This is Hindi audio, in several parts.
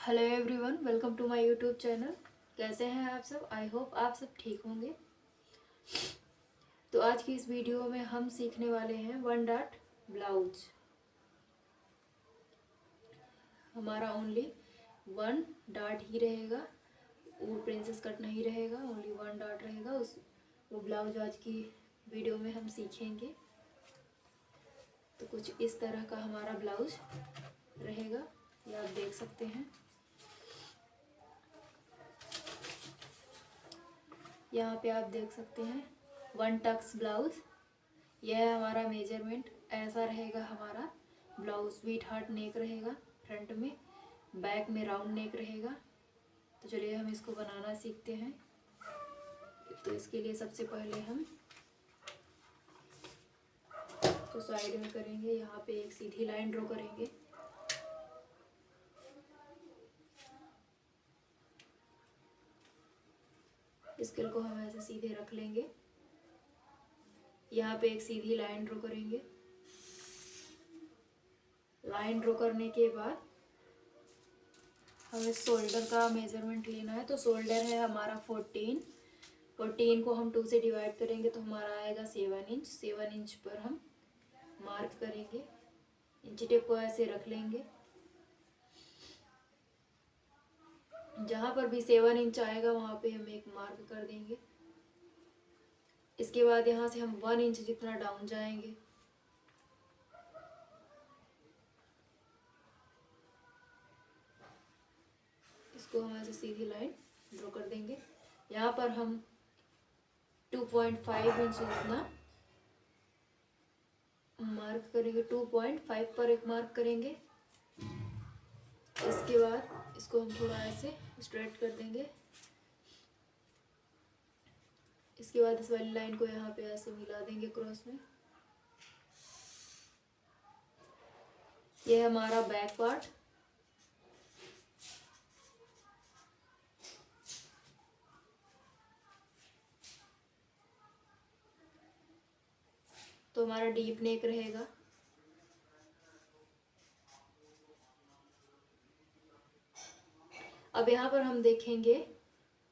Hello everyone, welcome to my YouTube channel. कैसे हैं आप सब? आई होप आप सब ठीक होंगे। तो आज की इस वीडियो में हम सीखने वाले हैं वन डॉट ब्लाउज। हमारा ओनली वन डॉट ही रहेगा, वो प्रिंसेस कट नहीं रहेगा, ओनली वन डॉट रहेगा। उस वो ब्लाउज आज की वीडियो में हम सीखेंगे। तो कुछ इस तरह का हमारा ब्लाउज रहेगा, ये आप देख सकते हैं। यहाँ पे आप देख सकते हैं वन टक्स ब्लाउज। यह है हमारा मेजरमेंट। ऐसा रहेगा हमारा ब्लाउज। स्वीट हार्ट नेक रहेगा फ्रंट में, बैक में राउंड नेक रहेगा। तो चलिए हम इसको बनाना सीखते हैं। तो इसके लिए सबसे पहले हम तो साइड में करेंगे, यहाँ पे एक सीधी लाइन ड्रॉ करेंगे। स्केल को हम ऐसे सीधे रख लेंगे। यहाँ पे एक सीधी लाइन ड्रॉ करेंगे। लाइन ड्रॉ करने के बाद हमें शोल्डर का मेजरमेंट लेना है। तो शोल्डर है हमारा 14 को हम 2 से डिवाइड करेंगे तो हमारा आएगा 7 इंच। 7 इंच पर हम मार्क करेंगे। इंची टेप को ऐसे रख लेंगे। जहाँ पर भी 7 इंच आएगा वहाँ पे हम एक मार्क कर देंगे। इसके बाद यहाँ से हम 1 इंच जितना डाउन जाएंगे। इसको हम ऐसे सीधी लाइन ड्रॉ कर देंगे। यहाँ पर हम 2.5 इंच जितना मार्क करेंगे। 2.5 पर एक मार्क करेंगे। इसके बाद इसको हम थोड़ा ऐसे स्ट्रेट कर देंगे। इसके बाद इस वाली लाइन को यहाँ पे ऐसे मिला देंगे क्रॉस में। ये है हमारा बैक पार्ट। तो हमारा डीप नेक रहेगा। अब यहाँ पर हम देखेंगे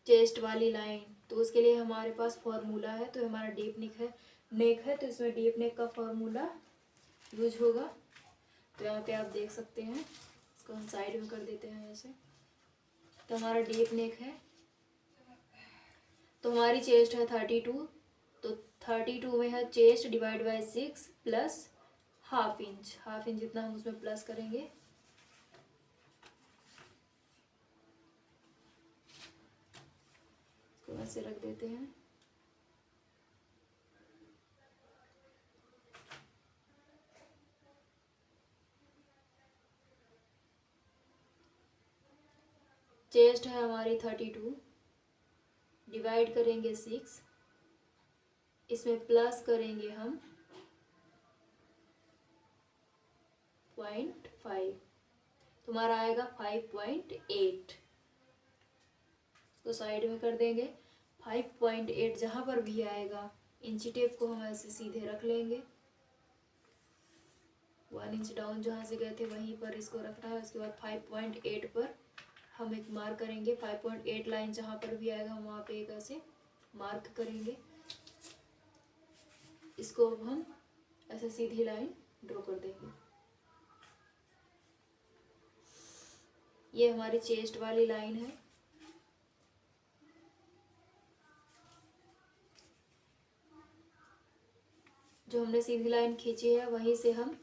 चेस्ट वाली लाइन। तो उसके लिए हमारे पास फॉर्मूला है। तो हमारा डीप नेक है तो इसमें डीप नेक का फॉर्मूला यूज होगा। तो यहाँ पे आप देख सकते हैं। इसको हम साइड में कर देते हैं ऐसे। तो हमारा डीप नेक है। तो हमारी चेस्ट है 32। तो 32 में है chest divide by 6 plus half inch. Half inch जितना हम उसमें प्लस करेंगे। इसको ऐसे रख देते हैं। चेस्ट है हमारी 32, डिवाइड करेंगे 6, इसमें प्लस करेंगे हम 0.5। तुम्हारा आएगा 5.8। इसको साइड में कर देंगे। 5.8 जहाँ पर भी आएगा इंची टेप को हम ऐसे सीधे रख लेंगे। 1 इंच डाउन जहाँ से गए थे वहीं पर इसको रखना है। उसके बाद 5.8 पर हम एक मार्क करेंगे। 5.8 लाइन जहाँ पर भी आएगा हम वहाँ पे एक ऐसे मार्क करेंगे। इसको अब हम ऐसे सीधी लाइन ड्रॉ कर देंगे। ये हमारी चेस्ट वाली लाइन है। जो हमने सीधी लाइन खींची है वहीं से हम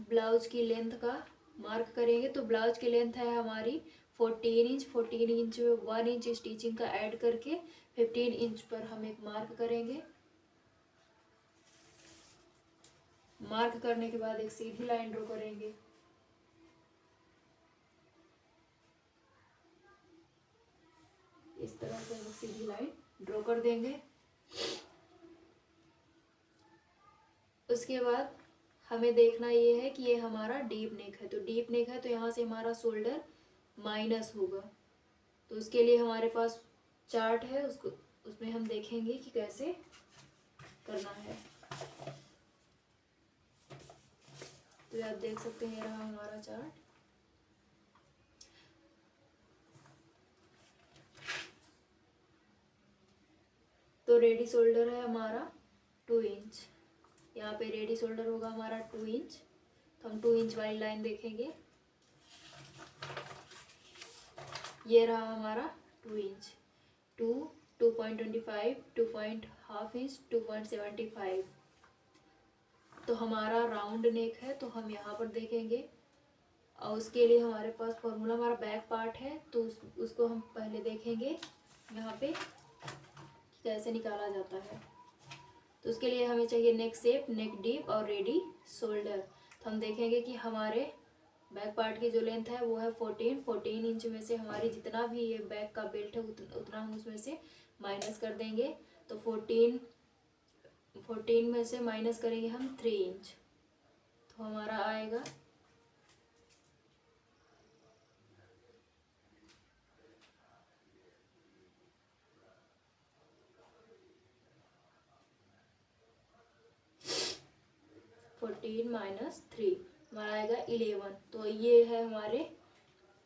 ब्लाउज की लेंथ का मार्क करेंगे। तो ब्लाउज की लेंथ है हमारी 14 इंच। 14 इंच में 1 इंच स्टिचिंग का ऐड करके 15 इंच पर हम एक मार्क करेंगे। मार्क करने के बाद एक सीधी लाइन ड्रॉ करेंगे। इस तरह से हम सीधी लाइन ड्रॉ कर देंगे। उसके बाद हमें देखना ये है कि ये हमारा डीप नेक है। तो डीप नेक है तो यहाँ से हमारा शोल्डर माइनस होगा। तो उसके लिए हमारे पास चार्ट है, उसको उसमें हम देखेंगे कि कैसे करना है। तो आप देख सकते हैं, ये रहा हमारा चार्ट। तो रेडी शोल्डर है हमारा 2 इंच। यहाँ पे रेडी शोल्डर होगा हमारा 2 इंच। तो हम 2 इंच वाली लाइन देखेंगे। ये रहा हमारा 2 इंच, 2, 2.25, 2.5 इंच, 2.75। तो हमारा राउंड नेक है, तो हम यहाँ पर देखेंगे। और उसके लिए हमारे पास फॉर्मूला हमारा बैक पार्ट है, तो उसको हम पहले देखेंगे यहाँ पे कैसे निकाला जाता है। तो उसके लिए हमें चाहिए नेक शेप, नेक डीप और रेडी शोल्डर। तो हम देखेंगे कि हमारे बैक पार्ट की जो लेंथ है वो है 14 इंच में से हमारी जितना भी ये बैक का बेल्ट है उतना हम उसमें से माइनस कर देंगे। तो 14 में से माइनस करेंगे हम 3 इंच, तो हमारा आएगा 14 माइनस 3 हमारा आएगा 11। तो ये है हमारे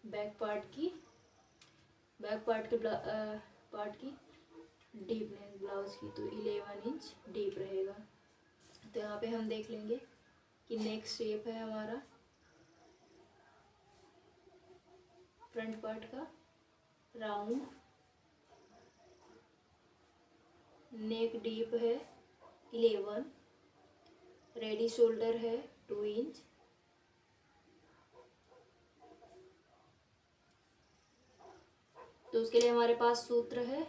बैक पार्ट की डीपनेस ब्लाउज की। तो 11 इंच डीप रहेगा। तो यहाँ पे हम देख लेंगे कि नेक्स्ट शेप है हमारा फ्रंट पार्ट का राउंड, नेक डीप है 11, रेडी शोल्डर है 2 इंच, तो उसके लिए हमारे पास सूत्र है।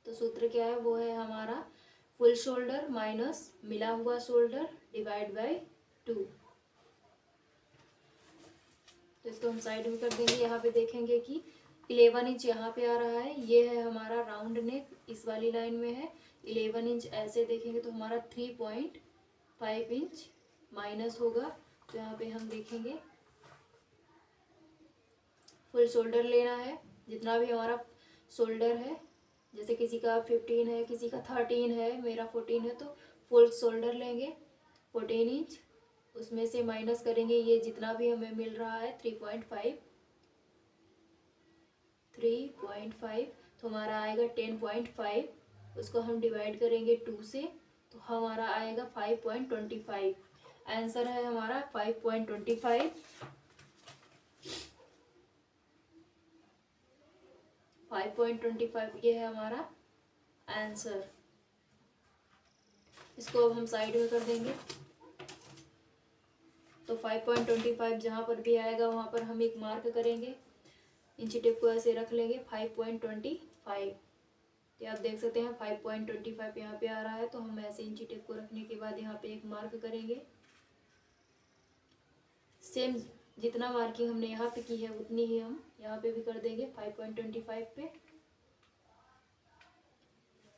तो सूत्र क्या है, वो है हमारा फुल शोल्डर माइनस मिला हुआ शोल्डर डिवाइड बाय 2। तो इसको हम साइड में कर देंगे। यहाँ पे देखेंगे कि 11 इंच यहाँ पे आ रहा है, ये है हमारा राउंड नेक, इस वाली लाइन में है 11 इंच। ऐसे देखेंगे तो हमारा 3.5 इंच माइनस होगा। तो यहाँ पे हम देखेंगे फुल शोल्डर लेना है, जितना भी हमारा शोल्डर है, जैसे किसी का 15 है, किसी का 13 है, मेरा 14 है, तो फुल शोल्डर लेंगे 14 इंच। उसमें से माइनस करेंगे ये जितना भी हमें मिल रहा है 3.5, तो हमारा आएगा 10.5। उसको हम डिवाइड करेंगे 2 से, तो हमारा आएगा 5.25। आंसर है हमारा 5.25। 5.25 ये है हमारा आंसर। इसको अब हम साइड में कर देंगे। तो 5.25 जहाँ पर भी आएगा वहाँ पर हम एक मार्क करेंगे, इंची टेप को ऐसे रख लेंगे 5.25। तो आप देख सकते हैं 5.25 यहाँ पे आ रहा है। तो हम ऐसे इंची टेप को रखने के बाद यहाँ पे एक मार्क करेंगे। सेम जितना मार्किंग हमने यहाँ पे की है उतनी ही हम यहाँ पे भी कर देंगे 5.25 पे।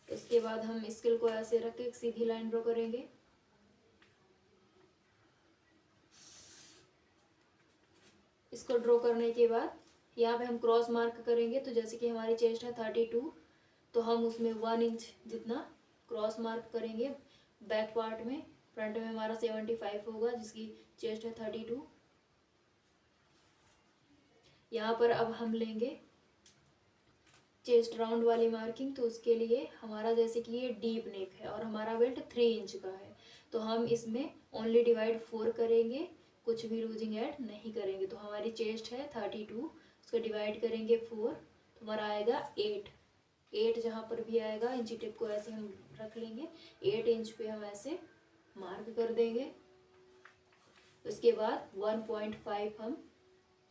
इसके बाद हम स्केल को ऐसे रख के एक सीधी लाइन ड्रॉ करेंगे। इसको ड्रॉ करने के बाद यहाँ पे हम क्रॉस मार्क करेंगे। तो जैसे कि हमारी चेस्ट है 32, तो हम उसमें 1 इंच जितना क्रॉस मार्क करेंगे बैक पार्ट में। फ्रंट में हमारा 75 होगा, जिसकी चेस्ट है 32। यहाँ पर अब हम लेंगे चेस्ट राउंड वाली मार्किंग। तो उसके लिए हमारा जैसे कि ये डीप नेक है और हमारा बेल्ट 3 इंच का है, तो हम इसमें ओनली डिवाइड 4 करेंगे, कुछ भी लूजिंग ऐड नहीं करेंगे। तो हमारी चेस्ट है 32, उसको डिवाइड करेंगे 4, तो हमारा आएगा 8 जहाँ पर भी आएगा इंची टेप को ऐसे हम रख लेंगे। 8 इंच पे हम ऐसे मार्क कर देंगे। उसके बाद 1.5 हम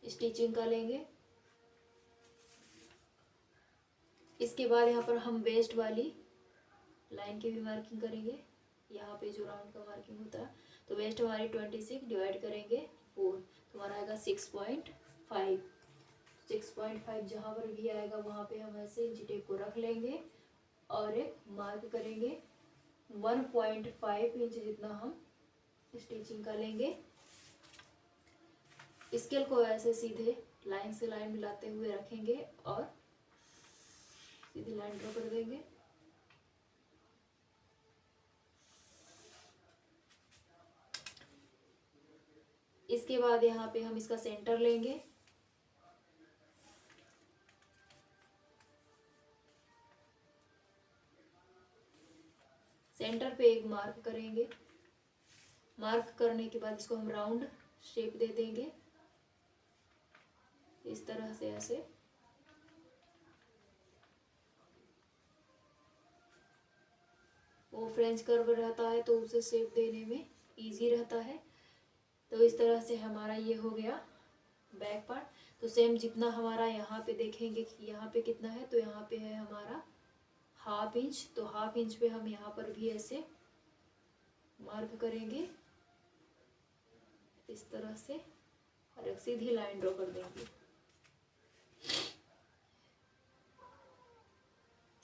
स्टिचिंग का लेंगे। इसके बाद यहाँ पर हम वेस्ट वाली लाइन की भी मार्किंग करेंगे, यहाँ पे जो राउंड का मार्किंग होता है। तो वेस्ट हमारी 26 डिवाइड करेंगे 4, तो हमारा आएगा 6.5। 6.5 जहाँ पर भी आएगा वहाँ पे हम ऐसे इंची टेप को रख लेंगे और एक मार्क करेंगे 1.5 इंच जितना हम स्टिचिंग का लेंगे। स्केल को ऐसे सीधे लाइन से लाइन मिलाते हुए रखेंगे और सीधी लाइन ड्रॉ कर देंगे। इसके बाद यहाँ पे हम इसका सेंटर लेंगे। सेंटर पे एक मार्क करेंगे। मार्क करने के बाद इसको हम राउंड शेप दे देंगे इस तरह से, ऐसे। वो फ्रेंच कर्व रहता है तो उसे शेप देने में इजी रहता है। तो इस तरह से हमारा ये हो गया बैक पार्ट। तो सेम जितना हमारा यहाँ पे देखेंगे कि यहाँ पे कितना है, तो यहाँ पे है हमारा 1/2 इंच। तो 1/2 इंच पे हम यहाँ पर भी ऐसे मार्क करेंगे इस तरह से और एक सीधी लाइन ड्रॉ कर देंगे।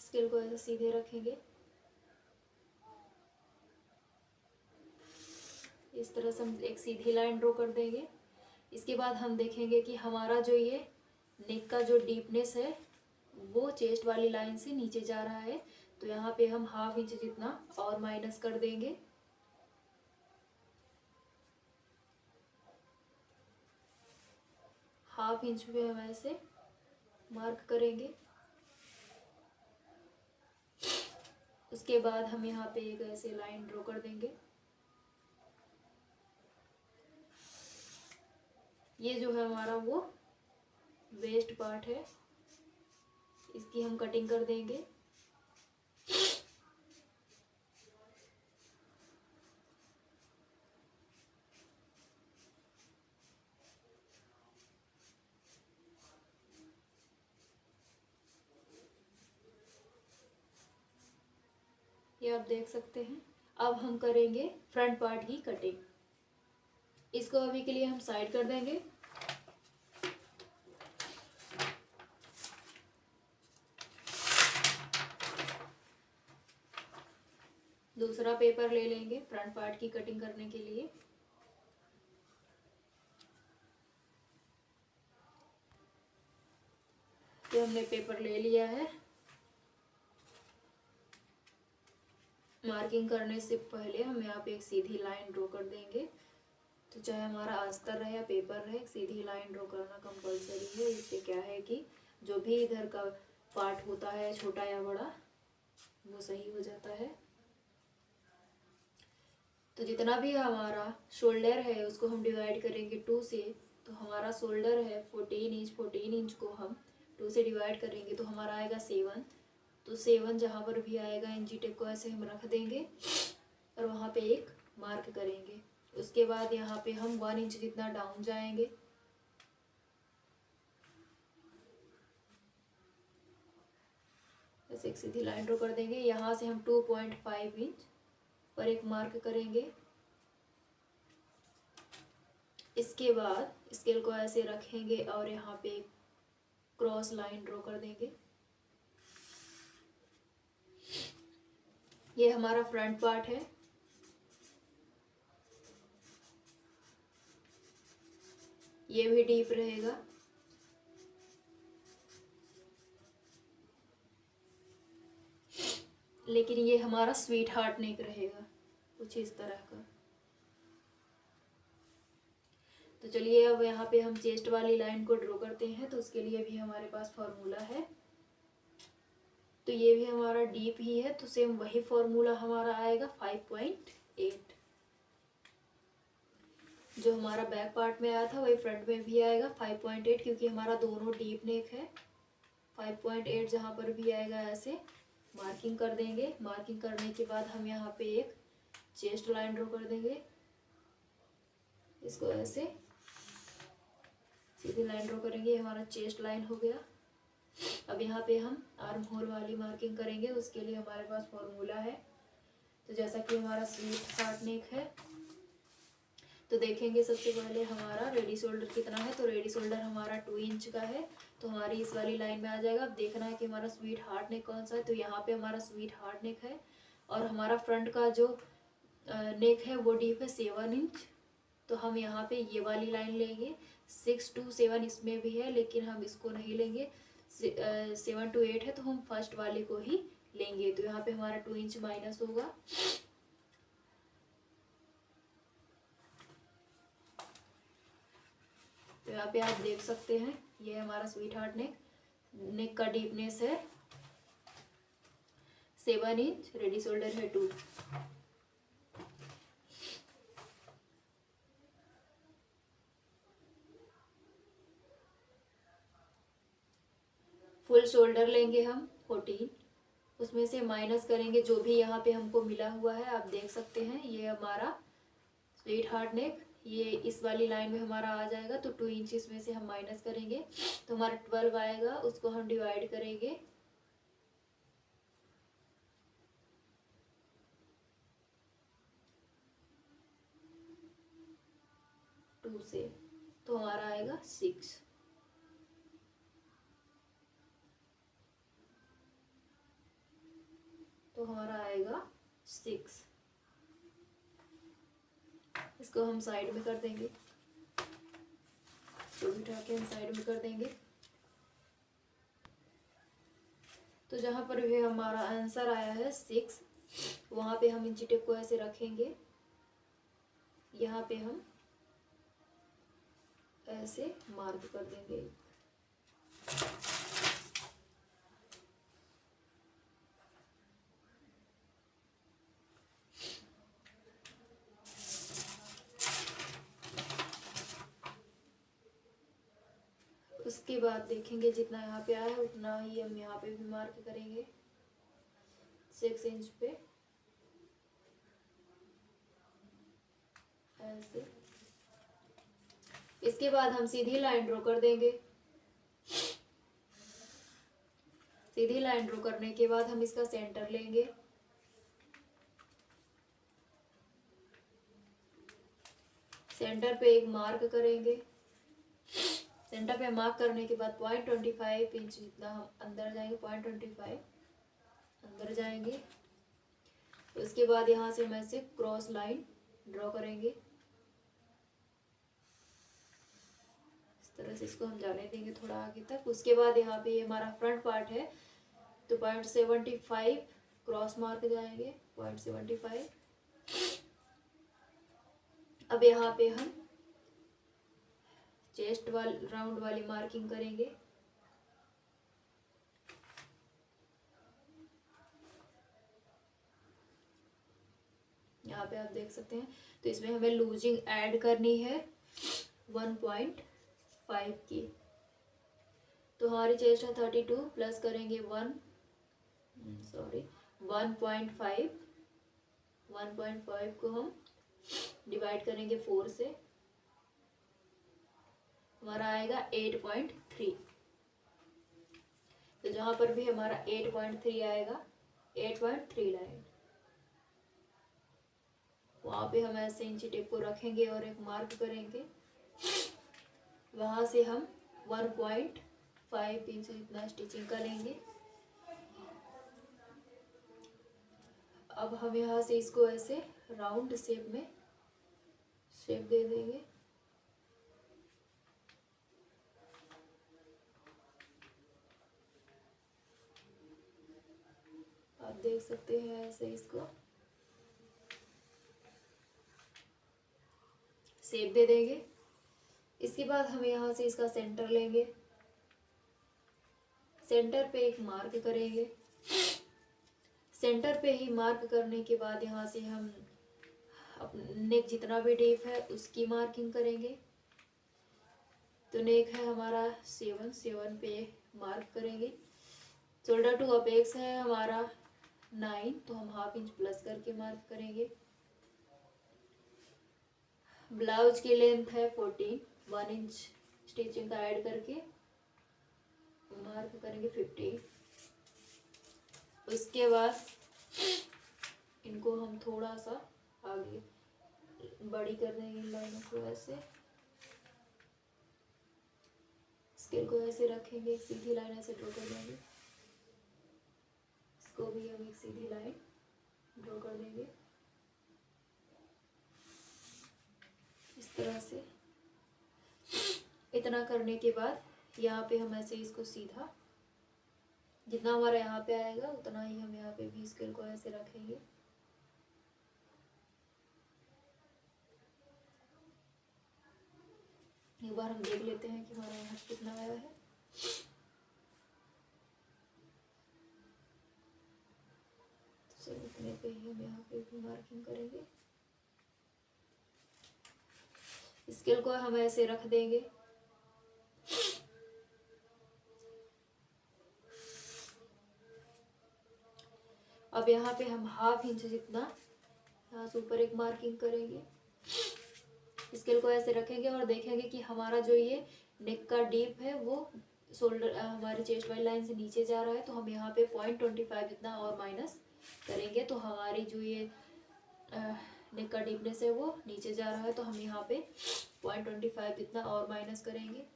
स्केल को ऐसे सीधे रखेंगे इस तरह से, हम एक सीधी लाइन ड्रॉ कर देंगे। इसके बाद हम देखेंगे कि हमारा जो ये नेक का जो डीपनेस है वो चेस्ट वाली लाइन से नीचे जा रहा है। तो यहाँ पे हम 1/2 इंच जितना और माइनस कर देंगे। हाफ इंच पे हम ऐसे मार्क करेंगे। उसके बाद हम यहाँ पे एक ऐसे लाइन ड्रॉ कर देंगे। ये जो है हमारा वो वेस्ट पार्ट है, इसकी हम कटिंग कर देंगे। ये आप देख सकते हैं। अब हम करेंगे फ्रंट पार्ट की कटिंग। इसको अभी के लिए हम साइड कर देंगे। दूसरा पेपर ले लेंगे फ्रंट पार्ट की कटिंग करने के लिए। तो हमने पेपर ले लिया है। मार्किंग करने से पहले हम यहाँ पे एक सीधी लाइन ड्रॉ कर देंगे। तो चाहे हमारा अस्तर रहे या पेपर रहे, एक सीधी लाइन ड्रॉ करना कंपलसरी है। इससे क्या है कि जो भी इधर का पार्ट होता है छोटा या बड़ा वो सही हो जाता है। तो जितना भी हमारा शोल्डर है उसको हम डिवाइड करेंगे 2 से। तो हमारा शोल्डर है 14 इंच, 14 इंच को हम 2 से डिवाइड करेंगे तो हमारा आएगा 7। तो 7 जहाँ पर भी आएगा इंची टेप को ऐसे हम रख देंगे और वहाँ पे एक मार्क करेंगे। उसके बाद यहाँ पे हम 1 इंच जितना डाउन जाएंगे। ऐसे एक सीधी लाइन ड्रॉ कर देंगे। यहाँ से हम 2.5 इंच पर एक मार्क करेंगे। इसके बाद स्केल को ऐसे रखेंगे और यहाँ पे एक क्रॉस लाइन ड्रॉ कर देंगे। ये हमारा फ्रंट पार्ट है। ये भी डीप रहेगा। लेकिन ये हमारा स्वीट हार्ट नेक रहेगा कुछ इस तरह का। तो चलिए अब यहाँ पे हम चेस्ट वाली लाइन को ड्रॉ करते हैं। तो उसके लिए भी हमारे पास फॉर्मूला है। तो ये भी हमारा डीप ही है, तो सेम वही फॉर्मूला हमारा आएगा 5.8। जो हमारा बैक पार्ट में आया था वही फ्रंट में भी आएगा 5.8, क्योंकि हमारा दोनों डीप नेक है। 5.8 जहाँ पर भी आएगा ऐसे मार्किंग कर देंगे। मार्किंग करने के बाद हम यहाँ पे एक चेस्ट लाइन ड्रॉ कर देंगे। इसको ऐसे सीधी लाइन ड्रॉ करेंगे। हमारा चेस्ट लाइन हो गया। अब यहाँ पे हम आर्म होल वाली मार्किंग करेंगे। उसके लिए हमारे पास फॉर्मूला है। तो जैसा कि हमारा स्वीट हार्ट नेक है, तो देखेंगे सबसे पहले हमारा रेडी शोल्डर कितना है। तो रेडी शोल्डर हमारा 2 इंच का है, तो हमारी इस वाली लाइन में आ जाएगा। अब देखना है कि हमारा स्वीट हार्ट नेक कौन सा है। तो यहाँ पे हमारा स्वीट हार्ट नेक है और हमारा फ्रंट का जो नेक है वो डीप है 7 इंच। तो हम यहाँ पे ये वाली लाइन लेंगे। 6 to 7 इसमें भी है, लेकिन हम इसको नहीं लेंगे। 7 to 8 है, तो हम फर्स्ट वाले को ही लेंगे। तो यहाँ पे हमारा 2 इंच माइनस होगा। तो यहाँ पे आप देख सकते हैं ये हमारा स्वीट हार्ट नेक। नेक का डीपनेस है 7 इंच, रेडी शोल्डर है 2। फुल शोल्डर लेंगे हम 14, उसमें से माइनस करेंगे जो भी यहाँ पे हमको मिला हुआ है। आप देख सकते हैं ये हमारा स्वीट हार्ट नेक, ये इस वाली लाइन में हमारा आ जाएगा, तो 2 इंच इसमें से हम माइनस करेंगे तो हमारा 12 आएगा। उसको हम डिवाइड करेंगे 2 से, तो हमारा आएगा 6। तो हमारा आएगा 6। इसको हम साइड में कर देंगे, इसको बिठा के हम साइड में कर देंगे। तो जहाँ पर भी हमारा आंसर आया है 6, वहाँ पे हम इंची टेप को ऐसे रखेंगे, यहाँ पे हम ऐसे मार्क कर देंगे। उसके बाद देखेंगे जितना यहाँ पे आया है उतना ही हम यहाँ पे भी मार्क करेंगे 6 इंच पे ऐसे। इसके बाद हम सीधी लाइन ड्रॉ कर देंगे। सीधी लाइन ड्रॉ करने के बाद हम इसका सेंटर लेंगे, सेंटर पे एक मार्क करेंगे। सेंटर पे मार्क करने के बाद 0.25 इंच जितना हम अंदर जाएंगे, 0.25 अंदर जाएंगे। उसके बाद यहाँ से हम ऐसे क्रॉस लाइन ड्रॉ करेंगे, इस तरह से इसको हम जाने देंगे थोड़ा आगे तक। उसके बाद यहाँ पे ये हमारा फ्रंट पार्ट है, तो 0.75 क्रॉस मार्क जाएंगे, 0.75। अब यहाँ पे हम चेस्ट वाली राउंड वाली मार्किंग करेंगे। यहाँ पे आप देख सकते हैं, तो इसमें हमें लूजिंग ऐड करनी है 1.5 की। तो हमारी चेस्ट है 32, प्लस करेंगे 1.5 को हम डिवाइड करेंगे 4 से, हमारा आएगा 8.3। तो जहां पर भी हमारा 8.3 आएगा, 8.3 लाइन, वहां पे हम ऐसे इंची टेप को रखेंगे और एक मार्क करेंगे। वहां से हम 1.5 इंच इतना स्टिचिंग करेंगे। अब हम यहाँ से इसको ऐसे राउंड शेप में शेप दे देंगे। आप देख सकते हैं ऐसे इसको शेप दे देंगे। इसके बाद हम यहाँ से इसका सेंटर लेंगे, सेंटर पे एक मार्क करेंगे। सेंटर पे ही मार्क करने के बाद यहाँ से हम नेक जितना भी डीप है उसकी मार्किंग करेंगे। तो नेक है हमारा 7 पे मार्क करेंगे। शोल्डर टू अपेक्स है हमारा 9, तो हम हाफ इंच प्लस करके मार्क करेंगे। ब्लाउज की लेंथ है 14, 1 इंच स्टिचिंग का ऐड करके मार्क करेंगे 15। उसके बाद इनको हम थोड़ा सा आगे बड़ी कर देंगे, लाइनों को ऐसे, स्केल को ऐसे रखेंगे, एक सीधी लाइन ऐसे ड्रॉ कर देंगे। इसको भी हम एक सीधी लाइन ड्रॉ कर देंगे इस तरह से। इतना करने के बाद यहाँ पे हम ऐसे इसको सीधा, जितना हमारा यहाँ पे आएगा उतना ही हम यहाँ पे भी स्केल को ऐसे रखेंगे। एक बार हम देख लेते हैं कि हमारा यहाँ कितना आया है। तो इतने पे ही हम यहाँ पे भी मार्किंग करेंगे। स्केल को हम ऐसे रख देंगे। अब यहाँ पे हम 1/2 इंच जितना यहाँ से ऊपर एक मार्किंग करेंगे। स्केल को ऐसे रखेंगे और देखेंगे कि हमारा जो ये नेक का डीप है वो शोल्डर हमारे चेस्ट वाली लाइन से नीचे जा रहा है, तो हम यहाँ पे 0.25 जितना और माइनस करेंगे, तो हमारी जो ये नेक का डीपनेस है वो नीचे जा रहा है, तो हम यहाँ पे 0.25 जितना और माइनस करेंगे।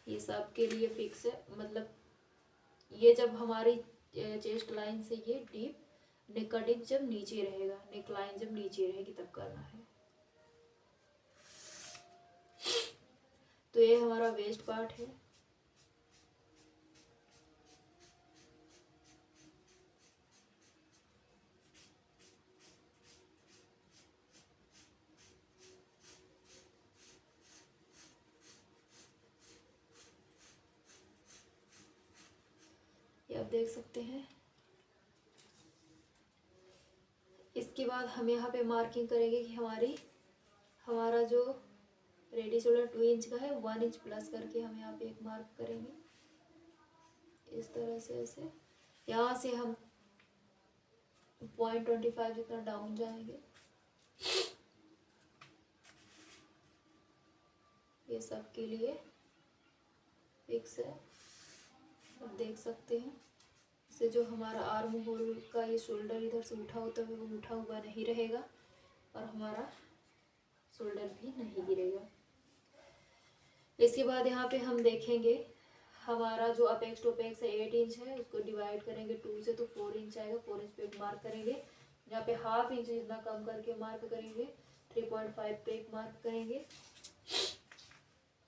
ये सब के लिए फिक्स है, मतलब ये जब हमारी चेस्ट लाइन से ये डीप नेक का डीप जब नीचे रहेगा, नेक लाइन जब नीचे रहेगी तब करना है। तो ये हमारा वेस्ट पार्ट है। ये आप देख सकते हैं। इसके बाद हम यहाँ पे मार्किंग करेंगे कि हमारा जो रेडी शोल्डर 2 इंच का है, 1 इंच प्लस करके हम यहाँ पे एक मार्क करेंगे इस तरह से। ऐसे यहाँ से हम 0.25 जितना डाउन जाएंगे। ये सब के लिए फिक्स है, आप देख सकते हैं। इससे जो हमारा आर्म होल का ये शोल्डर इधर से उठा होता है वो उठा हुआ नहीं रहेगा और हमारा शोल्डर भी नहीं गिरेगा। इसके बाद यहाँ पे हम देखेंगे हमारा जो अपेक्स टू अपेक्स है 8 इंच है, उसको डिवाइड करेंगे 2 से, तो 4 इंच आएगा। 4 इंच पे एक मार्क करेंगे। यहाँ पे 1/2 इंच जितना कम करके मार्क करेंगे। 3.5 पे एक मार्क करेंगे।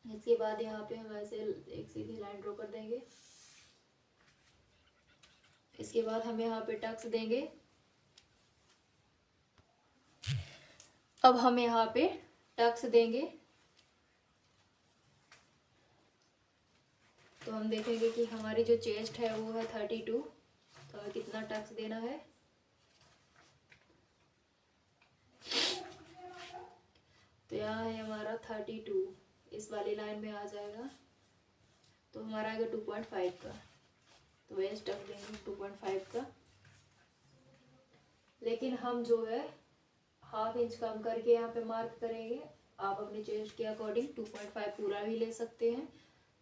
इसके बाद यहाँ पे हम ऐसे एक सीधी लाइन ड्रॉ कर देंगे। इसके बाद हम यहाँ पे टक्स देंगे। अब हम यहाँ पे टक्स देंगे, तो हम देखेंगे कि हमारी जो चेस्ट है वो है 32, तो हमें कितना टक्स देना है। तो यहाँ है हमारा 32, इस वाली लाइन में आ जाएगा, तो हमारा आएगा 2.5 का, तो वेस्ट टक्स देंगे 2.5 का। लेकिन हम जो है 1/2 इंच कम करके यहाँ पे मार्क करेंगे। आप अपने चेस्ट के अकॉर्डिंग 2.5 पूरा भी ले सकते हैं,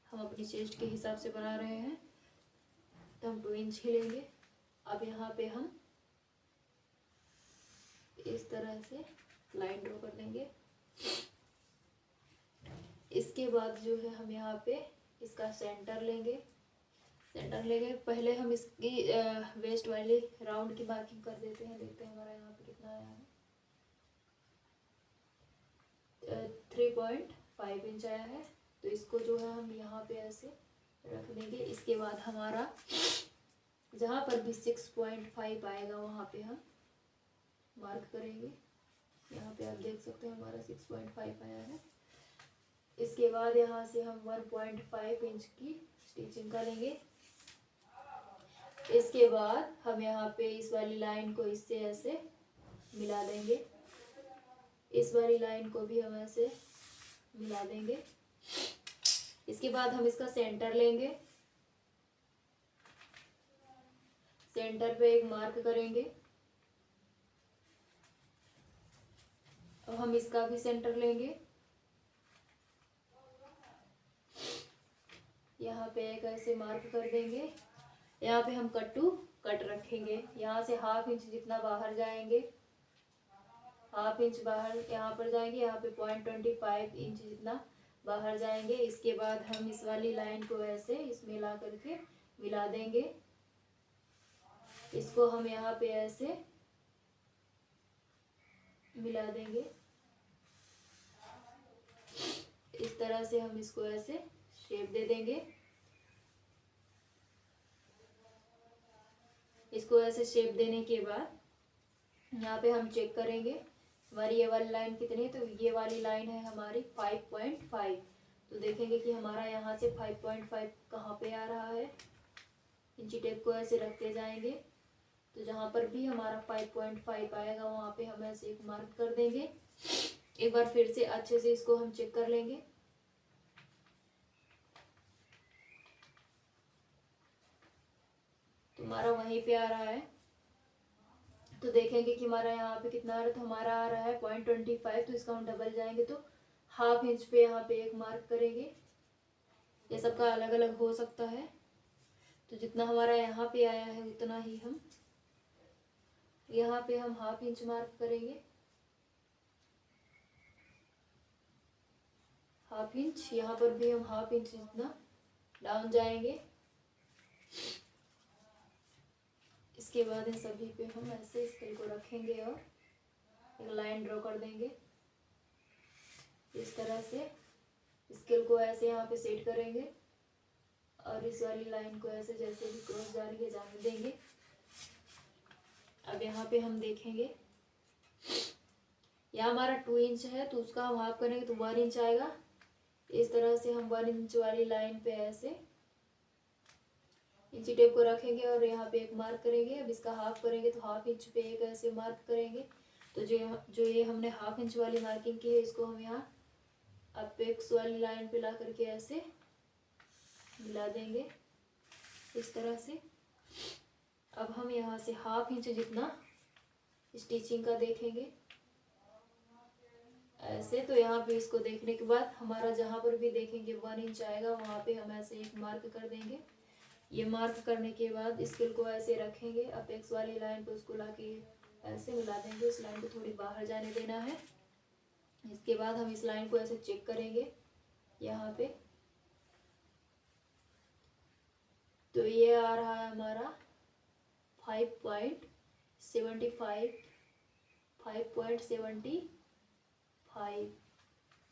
हम अपनी चेस्ट के हिसाब से बना रहे हैं, तो हम 2 इंच ही लेंगे। अब यहाँ पे हम इस तरह से लाइन ड्रॉ कर देंगे। इसके बाद जो है हम यहाँ पे इसका सेंटर लेंगे। पहले हम इसकी वेस्ट वाली राउंड की मार्किंग कर देते हैं। देखते हैं हमारा यहाँ पे कितना आया है। 3.5 इंच आया है, तो इसको जो है हम यहाँ पे ऐसे रख देंगे। इसके बाद हमारा जहाँ पर भी 6.5 आएगा वहाँ पे हम मार्क करेंगे। यहाँ पे आप देख सकते हैं हमारा 6.5 आया है। इसके बाद यहाँ से हम 1.5 इंच की स्टिचिंग करेंगे। इसके बाद हम यहाँ पे इस वाली लाइन को इससे ऐसे मिला देंगे। इस वाली लाइन को भी हम ऐसे मिला देंगे। इसके बाद हम इसका सेंटर लेंगे। सेंटर पे एक मार्क करेंगे। अब हम इसका भी सेंटर लेंगे। यहाँ पे एक ऐसे मार्क कर देंगे। यहाँ पे हम कट रखेंगे। यहाँ से 1/2 इंच जितना बाहर जाएंगे, 1/2 इंच बाहर यहाँ पर जाएंगे। यहाँ पे 0.25 इंच जितना बाहर जाएंगे। इसके बाद हम इस वाली लाइन को ऐसे इसमें ला करके मिला देंगे। इसको हम यहाँ पे ऐसे मिला देंगे। इस तरह से हम इसको ऐसे शेप दे देंगे। इसको ऐसे शेप देने के बाद यहाँ पे हम चेक करेंगे हमारी ये वाली लाइन कितनी है। तो ये वाली लाइन है हमारी 5.5। तो देखेंगे कि हमारा यहाँ से 5.5 कहाँ पे आ रहा है। इंची टेप को ऐसे रखते जाएंगे, तो जहाँ पर भी हमारा 5.5 आएगा वहाँ पे हम ऐसे एक मार्क कर देंगे। एक बार फिर से अच्छे से इसको हम चेक कर लेंगे। तो हमारा वहीं पे आ रहा है। तो देखेंगे कि हमारा यहाँ पे कितना आ रहा है, तो हमारा आ रहा है 0.25। तो इसका हम डबल जाएंगे तो हाफ इंच पे यहाँ पे एक मार्क करेंगे। ये सबका अलग अलग हो सकता है, तो जितना हमारा यहाँ पे आया है उतना ही हम यहाँ पे हम हाफ इंच मार्क करेंगे। हाफ इंच, यहाँ पर भी हम हाफ इंच जितना डाउन जाएंगे। इसके बाद इन सभी पे हम ऐसे स्केल को रखेंगे और एक लाइन ड्रॉ कर देंगे। इस तरह से स्केल को ऐसे यहाँ पे सेट करेंगे और इस वाली लाइन को ऐसे जैसे भी क्रॉस जा रही है जाने देंगे। अब यहाँ पे हम देखेंगे, यहाँ हमारा 2 इंच है तो उसका हम हाफ करेंगे तो 1 इंच आएगा। इस तरह से हम 1 इंच वाली लाइन पे ऐसे इंची टेप को रखेंगे और यहाँ पे एक मार्क करेंगे। अब इसका हाफ करेंगे तो हाफ इंच पे एक ऐसे मार्क करेंगे। तो जो ये हमने हाफ इंच वाली मार्किंग की है इसको हम यहाँ अपेक्स वाली लाइन पे ला करके ऐसे मिला देंगे इस तरह से। अब हम यहाँ से हाफ इंच जितना स्टिचिंग का देखेंगे ऐसे। तो यहाँ पे इसको देखने के बाद हमारा जहाँ पर भी देखेंगे 1 इंच आएगा वहाँ पे हम ऐसे एक मार्क कर देंगे। ये मार्क करने के बाद स्केल को ऐसे रखेंगे, अपेक्स वाली लाइन पे उसको लाके ऐसे मिला देंगे। इस लाइन को थोड़ी बाहर जाने देना है। इसके बाद हम इस लाइन को ऐसे चेक करेंगे यहाँ पे, तो ये आ रहा है हमारा 5.75 5.75।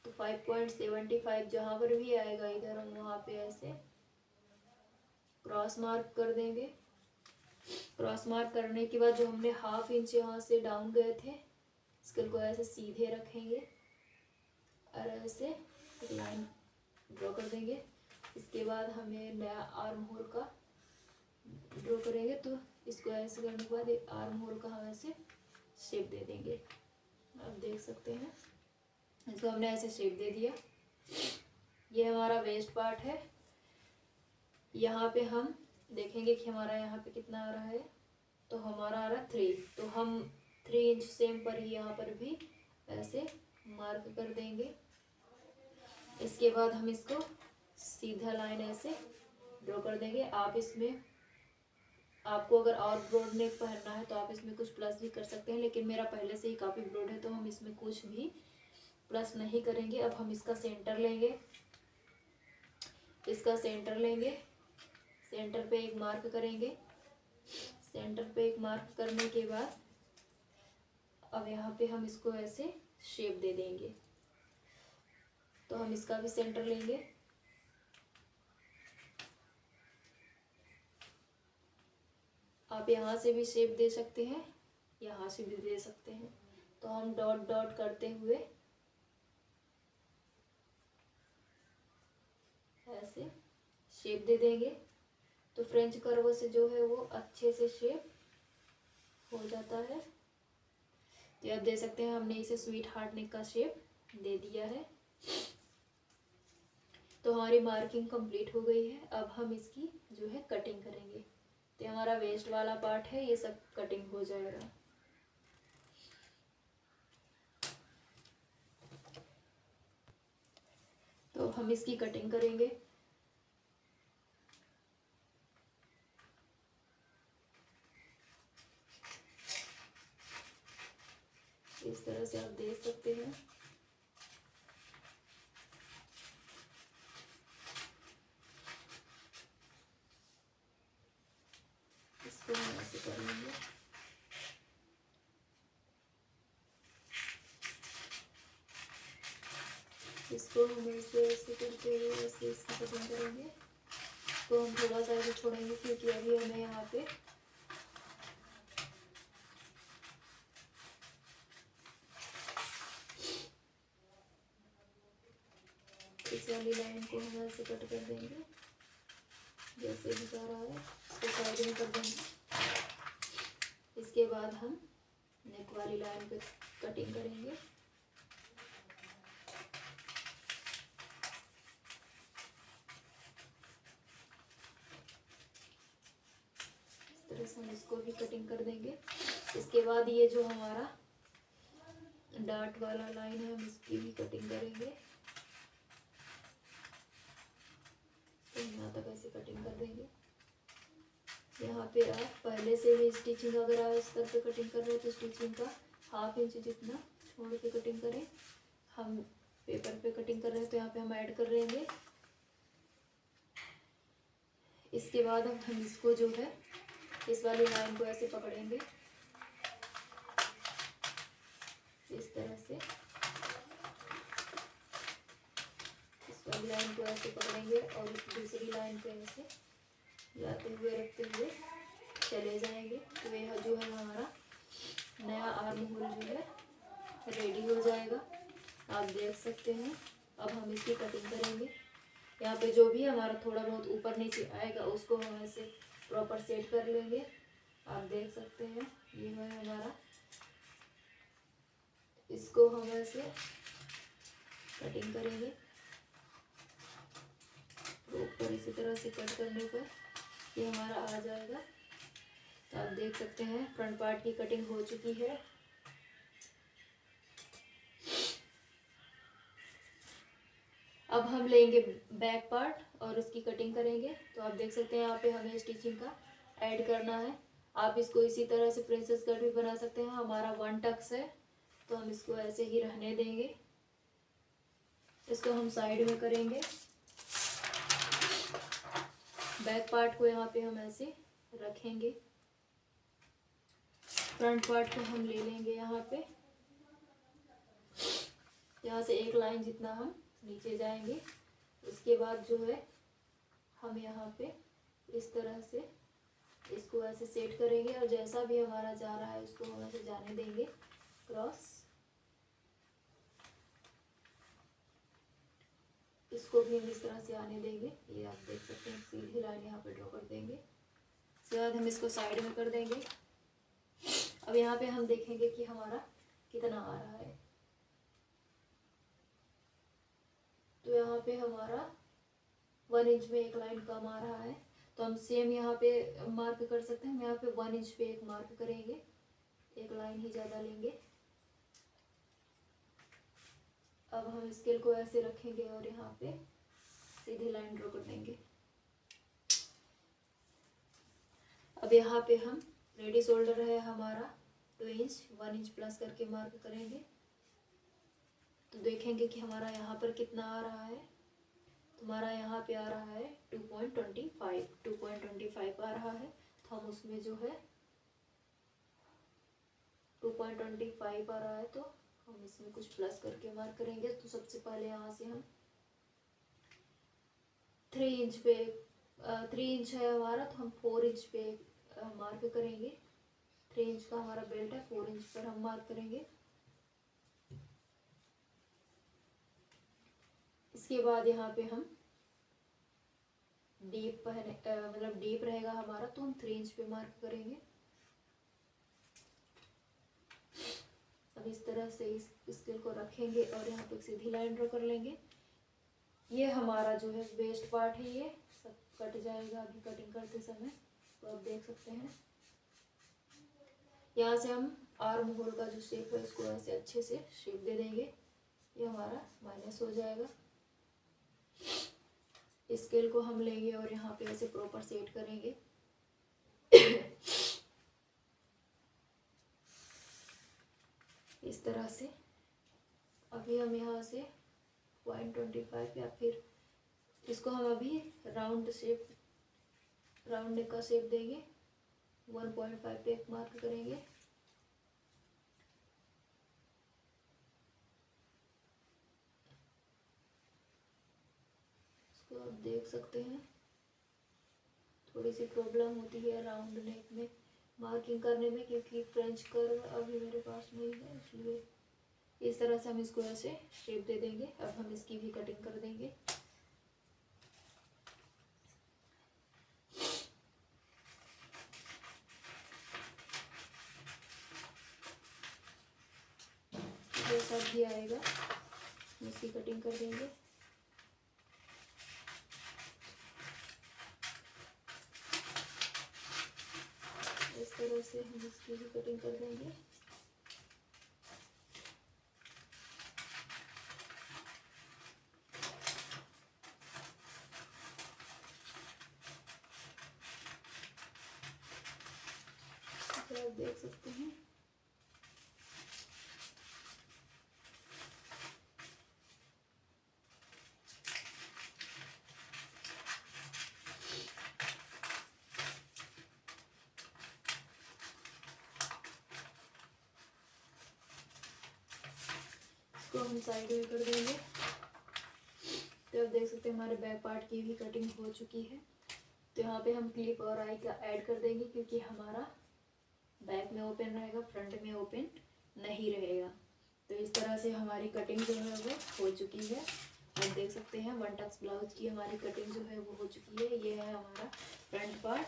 तो 5.75 जहाँ पर भी आएगा इधर हम वहाँ पे ऐसे क्रॉस मार्क कर देंगे। क्रॉस मार्क करने के बाद जो हमने हाफ इंच यहाँ से डाउन गए थे स्केल को ऐसे सीधे रखेंगे और ऐसे एक लाइन ड्रॉ कर देंगे। इसके बाद हमें नया आर्म होल का ड्रॉ करेंगे। तो इसको ऐसे करने के बाद एक आर्म होल का हम ऐसे शेप दे देंगे। आप देख सकते हैं इसको हमने ऐसे शेप दे दिया। ये हमारा वेस्ट पार्ट है। यहाँ पे हम देखेंगे कि हमारा यहाँ पे कितना आ रहा है, तो हमारा आ रहा है 3। तो हम 3 इंच सेम पर ही यहाँ पर भी ऐसे मार्क कर देंगे। इसके बाद हम इसको सीधा लाइन ऐसे ड्रॉ कर देंगे। आप इसमें आपको अगर और ब्रॉड नेक पहनना है तो आप इसमें कुछ प्लस भी कर सकते हैं, लेकिन मेरा पहले से ही काफ़ी ब्रॉड है तो हम इसमें कुछ भी प्लस नहीं करेंगे। अब हम इसका सेंटर लेंगे, इसका सेंटर लेंगे, सेंटर पे एक मार्क करेंगे। सेंटर पे एक मार्क करने के बाद अब यहाँ पे हम इसको ऐसे शेप दे देंगे। तो हम इसका भी सेंटर लेंगे, आप यहाँ से भी शेप दे सकते हैं, यहाँ से भी दे सकते हैं। तो हम डॉट डॉट करते हुए ऐसे शेप दे देंगे। तो फ्रेंच कर्व से जो है वो अच्छे से शेप हो जाता है। तो आप देख सकते हैं हमने इसे स्वीट हार्ट नेक का शेप दे दिया है। तो हमारी मार्किंग कंप्लीट हो गई है। अब हम इसकी जो है कटिंग करेंगे। तो हमारा वेस्ट वाला पार्ट है, ये सब कटिंग हो जाएगा। तो हम इसकी कटिंग करेंगे। इस तरह से आप देख सकते हैं। इसको हम ऐसे कर लेंगे। इसको हम ऐसे करते हुए ऐसे इसकी कटिंग करेंगे। तो हम थोड़ा सा ऐसे छोड़ेंगे क्योंकि अभी हमें यहाँ पे इस वाली लाइन को हम ऐसे कट कर देंगे, जैसे भी जा रहा है इसको साइड में कर देंगे। इसके बाद हम नेक वाली लाइन पे कटिंग करेंगे। करते समय इसको भी कटिंग कर देंगे। इसके बाद ये जो हमारा डार्ट वाला लाइन है हम इसकी भी कटिंग करेंगे। तो यहाँ तक ऐसे कटिंग कर देंगे। यहाँ पे आप पहले से भी स्टिचिंग अगर आप इस तरह पे कटिंग कर रहे हो तो स्टिचिंग का ½ इंच जितना छोड़ के कटिंग करें। हम पेपर पे कटिंग कर रहे हैं तो यहाँ पे हम ऐड कर लेंगे। इसके बाद अब हम इसको जो है इस वाली लाइन को ऐसे पकड़ेंगे इस तरह से, इस वाली लाइन को ऐसे पकड़ेंगे और इस दूसरी लाइन को ऐसे लाते हुए रखते हुए चले जाएंगे। तो यह जो है हमारा नया आर्म होल जो है रेडी हो जाएगा। आप देख सकते हैं। अब हम इसकी कटिंग करेंगे। यहाँ पे जो भी हमारा थोड़ा बहुत ऊपर नीचे आएगा उसको हम ऐसे प्रॉपर सेट कर लेंगे। आप देख सकते हैं ये है हमारा, इसको हम ऐसे कटिंग करेंगे ऊपर इसी तरह से कट करने पर ये हमारा आ जाएगा। तो आप देख सकते हैं फ्रंट पार्ट की कटिंग हो चुकी है। अब हम लेंगे बैक पार्ट और उसकी कटिंग करेंगे। तो आप देख सकते हैं यहाँ पे हमें स्टिचिंग का ऐड करना है। आप इसको इसी तरह से प्रिंसेस कट भी बना सकते हैं। हमारा 1 टक्स है तो हम इसको ऐसे ही रहने देंगे। इसको हम साइड में करेंगे। बैक पार्ट को यहाँ पे हम ऐसे रखेंगे। फ्रंट पार्ट को हम ले लेंगे यहाँ पे, यहाँ से एक लाइन जितना हम नीचे जाएंगे। उसके बाद जो है हम यहाँ पे इस तरह से इसको ऐसे सेट करेंगे और जैसा भी हमारा जा रहा है उसको हम ऐसे जाने देंगे क्रॉस। इसको भी हम इस तरह से आने देंगे। ये आप देख सकते हैं सीधी लाइन यहाँ पे ड्रॉ कर देंगे। उसके बाद हम इसको साइड में कर देंगे। अब यहाँ पे हम देखेंगे कि हमारा कितना आ रहा है। तो यहाँ पे हमारा 1 इंच में एक लाइन कम आ रहा है तो हम सेम यहाँ पे मार्क कर सकते हैं। हम यहाँ पे 1 इंच पे एक मार्क करेंगे, एक लाइन ही ज़्यादा लेंगे। अब हम स्केल को ऐसे रखेंगे और यहाँ पे सीधी लाइन ड्रॉ कर देंगे। अब यहाँ पे हम रेडी शोल्डर है हमारा 2 इंच, 1 इंच प्लस करके मार्क करेंगे। तो देखेंगे कि हमारा यहाँ पर कितना आ रहा है। हमारा यहाँ पे आ रहा है 2.25 आ रहा है। तो हम उसमें जो है 2.25 आ रहा है तो हम इसमें कुछ प्लस करके मार्क करेंगे। तो सबसे पहले यहाँ से हम 3 इंच पे 3 इंच है हमारा तो हम 4 इंच पे मार्क करेंगे। 3 इंच का हमारा बेल्ट है, 4 इंच पर हम मार्क करेंगे। इसके बाद यहाँ पे हम डीप मतलब डीप रहेगा हमारा तो हम 3 इंच पे मार्क करेंगे। अब इस तरह से इस स्केल को रखेंगे और यहाँ पे सीधी लाइन ड्रॉ कर लेंगे। ये हमारा जो है वेस्ट पार्ट है, ये सब कट जाएगा अभी कटिंग करते समय। तो आप देख सकते हैं यहाँ से हम आर्म होल का जो शेप है उसको ऐसे अच्छे से शेप दे देंगे। ये हमारा माइनस हो जाएगा। स्केल को हम लेंगे और यहाँ पे ऐसे प्रॉपर सेट करेंगे। इस तरह से अभी हम यहाँ से 0.25 या फिर इसको हम अभी राउंड नेक का शेप देंगे। 1.5 पे एक मार्क करेंगे। इसको आप देख सकते हैं थोड़ी सी प्रॉब्लम होती है राउंड नेक में मार्किंग करने में, क्योंकि फ्रेंच कर्व अभी मेरे पास नहीं है, इसलिए इस तरह से हम इसको ऐसे शेप दे देंगे। अब हम इसकी भी कटिंग कर देंगे। जैसा भी आएगा हम इसकी कटिंग कर देंगे। से हम इसकी भी कटिंग कर देंगे। तो आप देख सकते हैं इसको हम साइड में कर देंगे। तो आप देख सकते हैं हमारे बैक पार्ट की भी कटिंग हो चुकी है। तो यहाँ पे हम क्लिप और आई का ऐड कर देंगे क्योंकि हमारा बैक में ओपन रहेगा, फ्रंट में ओपन नहीं रहेगा। तो इस तरह से हमारी कटिंग जो है वो हो चुकी है। आप देख सकते हैं 1 टक्स ब्लाउज की हमारी कटिंग जो है वो हो चुकी है। ये है हमारा फ्रंट पार्ट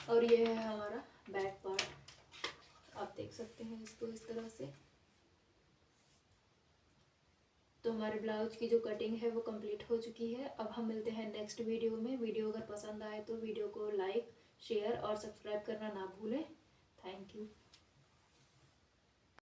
और ये है हमारा बैक पार्ट। आप देख सकते हैं इसको इस तरह से। तो हमारे ब्लाउज की जो कटिंग है वो कंप्लीट हो चुकी है। अब हम मिलते हैं नेक्स्ट वीडियो में। वीडियो अगर पसंद आए तो वीडियो को लाइक, शेयर और सब्सक्राइब करना ना भूलें। Thank you.